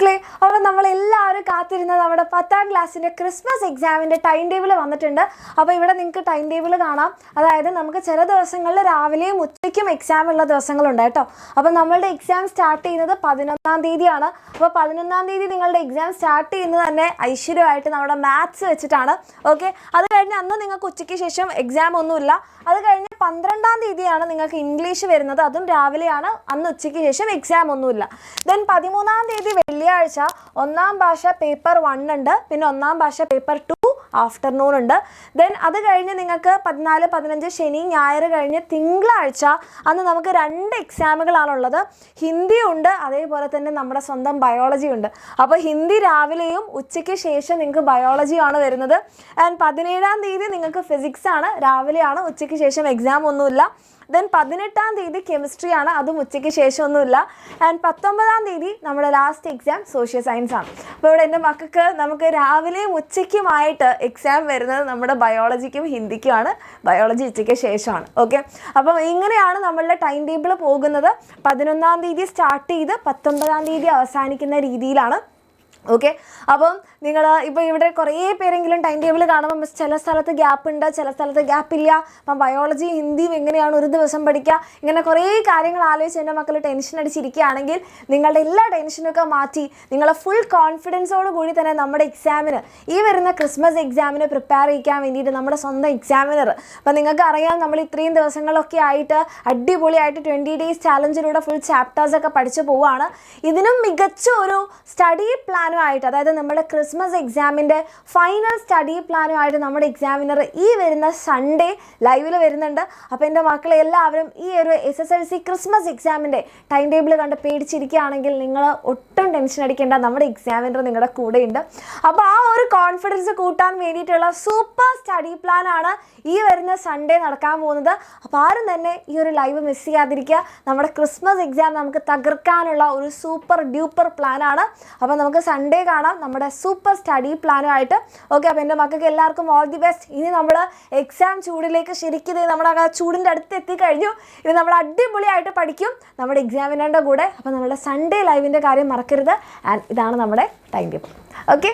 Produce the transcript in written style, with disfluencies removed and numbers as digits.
മക്കളെ, അപ്പോൾ നമ്മളെല്ലാവരും കാത്തിരുന്ന നമ്മുടെ 10ാം ക്ലാസ്സിൻ്റെ ക്രിസ്മസ് എക്സാമിൻ്റെ ടൈം ടേബിൾ വന്നിട്ടുണ്ട്. അപ്പോൾ ഇവിടെ നിങ്ങൾക്ക് ടൈം ടേബിൾ കാണാം. അതായത് നമുക്ക് ചില ദിവസങ്ങളിൽ രാവിലെയും ഉച്ചയ്ക്കും എക്സാം ഉള്ള ദിവസങ്ങളുണ്ട് കേട്ടോ. അപ്പോൾ നമ്മളുടെ എക്സാം സ്റ്റാർട്ട് ചെയ്യുന്നത് 11ാം തീയതിയാണ്. അപ്പോൾ 11ാം തീയതി നിങ്ങളുടെ എക്സാം സ്റ്റാർട്ട് ചെയ്യുന്നത് തന്നെ ഐശ്വര്യമായിട്ട് നമ്മുടെ മാത്സ് വെച്ചിട്ടാണ്. ഓക്കെ, അത് കഴിഞ്ഞ് അന്ന് നിങ്ങൾക്ക് ഉച്ചയ്ക്ക് ശേഷം എക്സാം ഒന്നുമില്ല. അത് കഴിഞ്ഞ് 12ാം തീയതിയാണ് നിങ്ങൾക്ക് ഇംഗ്ലീഷ് വരുന്നത്. അതും രാവിലെയാണ്. അന്ന് ഉച്ചയ്ക്ക് ശേഷം എക്സാം ഒന്നുമില്ല. ദെൻ 13ാം തീയതി വെള്ളിയാഴ്ച 1ാം ഭാഷ പേപ്പർ 1 ഉണ്ട്. പിന്നെ 1ാം ഭാഷ പേപ്പർ 2 ആഫ്റ്റർനൂൺ ഉണ്ട്. ദെൻ അത് കഴിഞ്ഞ് നിങ്ങൾക്ക് 14, 15 ശനി ഞായർ കഴിഞ്ഞ് തിങ്കളാഴ്ച അന്ന് നമുക്ക് 2 എക്സാമുകളാണുള്ളത്. ഹിന്ദി ഉണ്ട്, അതേപോലെ തന്നെ നമ്മുടെ സ്വന്തം ബയോളജി ഉണ്ട്. അപ്പോൾ ഹിന്ദി രാവിലെയും ഉച്ചയ്ക്ക് ശേഷം നിങ്ങൾക്ക് ബയോളജിയാണ് വരുന്നത്. ആൻഡ് 17ാം തീയതി നിങ്ങൾക്ക് ഫിസിക്സ് ആണ്, രാവിലെയാണ്, ഉച്ചയ്ക്ക് ശേഷം എക്സാം ഒന്നുമില്ല. ദെൻ 18ാം തീയതി കെമിസ്ട്രി ആണ്, അതും ഉച്ചയ്ക്ക് ശേഷമൊന്നുമില്ല. ആൻഡ് 19ാം തീയതി നമ്മുടെ ലാസ്റ്റ് എക്സാം സോഷ്യൽ സയൻസ് ആണ്. അപ്പോൾ ഇവിടെ എൻ്റെ മക്കൾക്ക് നമുക്ക് രാവിലെയും ഉച്ചയ്ക്കുമായിട്ട് എക്സാം വരുന്നത് നമ്മുടെ ബയോളജിക്കും ഹിന്ദിക്കുമാണ്. ബയോളജി ഉച്ചയ്ക്ക് ശേഷമാണ്. ഓക്കെ, അപ്പം ഇങ്ങനെയാണ് നമ്മളുടെ ടൈം ടേബിൾ പോകുന്നത്. 11ാം തീയതി സ്റ്റാർട്ട് ചെയ്ത് 19ാം തീയതി അവസാനിക്കുന്ന രീതിയിലാണ്. ഓക്കെ, അപ്പം നിങ്ങൾ ഇപ്പോൾ ഇവിടെ കുറേ പേരെങ്കിലും ടൈം ടേബിൾ കാണുമ്പോൾ ചില സ്ഥലത്ത് ഗ്യാപ്പ് ഉണ്ട്, ചില സ്ഥലത്ത് ഗ്യാപ്പില്ല. അപ്പം ബയോളജി ഹിന്ദിയും എങ്ങനെയാണ് ഒരു ദിവസം പഠിക്കുക, ഇങ്ങനെ കുറേ കാര്യങ്ങൾ ആലോചിച്ച് എൻ്റെ മക്കൾ ടെൻഷൻ അടിച്ചിരിക്കുകയാണെങ്കിൽ നിങ്ങളുടെ എല്ലാ ടെൻഷനൊക്കെ മാറ്റി നിങ്ങളെ ഫുൾ കോൺഫിഡൻസോട് കൂടി തന്നെ നമ്മുടെ എക്സാമിന്, ഈ വരുന്ന ക്രിസ്മസ് എക്സാമിന് പ്രിപ്പയർ ചെയ്യാൻ വേണ്ടിയിട്ട് നമ്മുടെ സ്വന്തം എക്സാമിനർ, അപ്പം നിങ്ങൾക്ക് അറിയാം നമ്മൾ ഇത്രയും ദിവസങ്ങളൊക്കെ ആയിട്ട് അടിപൊളിയായിട്ട് 20 ഡേയ്സ് ചാലഞ്ചിലൂടെ ഫുൾ ചാപ്റ്റേഴ്സൊക്കെ പഠിച്ചു പോവുകയാണ്. ഇതിനും മികച്ച ഒരു സ്റ്റഡി പ്ലാനുമായിട്ട്, അതായത് നമ്മുടെ ക്രിസ്മസ് എക്സാമിൻ്റെ ഫൈനൽ സ്റ്റഡി പ്ലാനുമായിട്ട് നമ്മുടെ എക്സാമിനർ ഈ വരുന്ന സൺഡേ ലൈവിൽ വരുന്നുണ്ട്. അപ്പോൾ എൻ്റെ മക്കളെ എല്ലാവരും ഈ ഒരു SSLC ക്രിസ്മസ് എക്സാമിൻ്റെ ടൈം ടേബിൾ കണ്ട് പേടിച്ചിരിക്കുകയാണെങ്കിൽ നിങ്ങൾ ഒട്ടും ടെൻഷൻ അടിക്കേണ്ട, നമ്മുടെ എക്സാമിനർ നിങ്ങളുടെ കൂടെയുണ്ട്. അപ്പോൾ ആ ഒരു കോൺഫിഡൻസ് കൂട്ടാൻ വേണ്ടിയിട്ടുള്ള സൂപ്പർ സ്റ്റഡി പ്ലാനാണ് ഈ വരുന്ന സൺഡേ നടക്കാൻ പോകുന്നത്. അപ്പോൾ ആരും തന്നെ ഈ ഒരു ലൈവ് മിസ് ചെയ്യാതിരിക്കുക. നമ്മുടെ ക്രിസ്മസ് എക്സാം നമുക്ക് തകർക്കാനുള്ള ഒരു സൂപ്പർ ഡ്യൂപ്പർ പ്ലാനാണ്. അപ്പോൾ നമുക്ക് സൺഡേ കാണാം നമ്മുടെ സൂപ്പർ സ്റ്റഡി പ്ലാനുമായിട്ട്. ഓക്കെ, അപ്പോൾ എൻ്റെ മക്കൾക്ക് എല്ലാവർക്കും ഓൾ ദി ബെസ്റ്റ്. ഇനി നമ്മൾ എക്സാം ചൂടിലേക്ക് ശരിക്കും നമ്മുടെ ആ ചൂടിൻ്റെ അടുത്ത് എത്തിക്കഴിഞ്ഞു. ഇനി നമ്മൾ അടിപൊളിയായിട്ട് പഠിക്കും നമ്മുടെ എക്സാമിനറിൻ്റെ കൂടെ. അപ്പോൾ നമ്മുടെ സൺഡേ ലൈവിൻ്റെ കാര്യം മറക്കരുത്. ആൻഡ് ഇതാണ് നമ്മുടെ ടൈം ടേബിൾ. ഓക്കെ.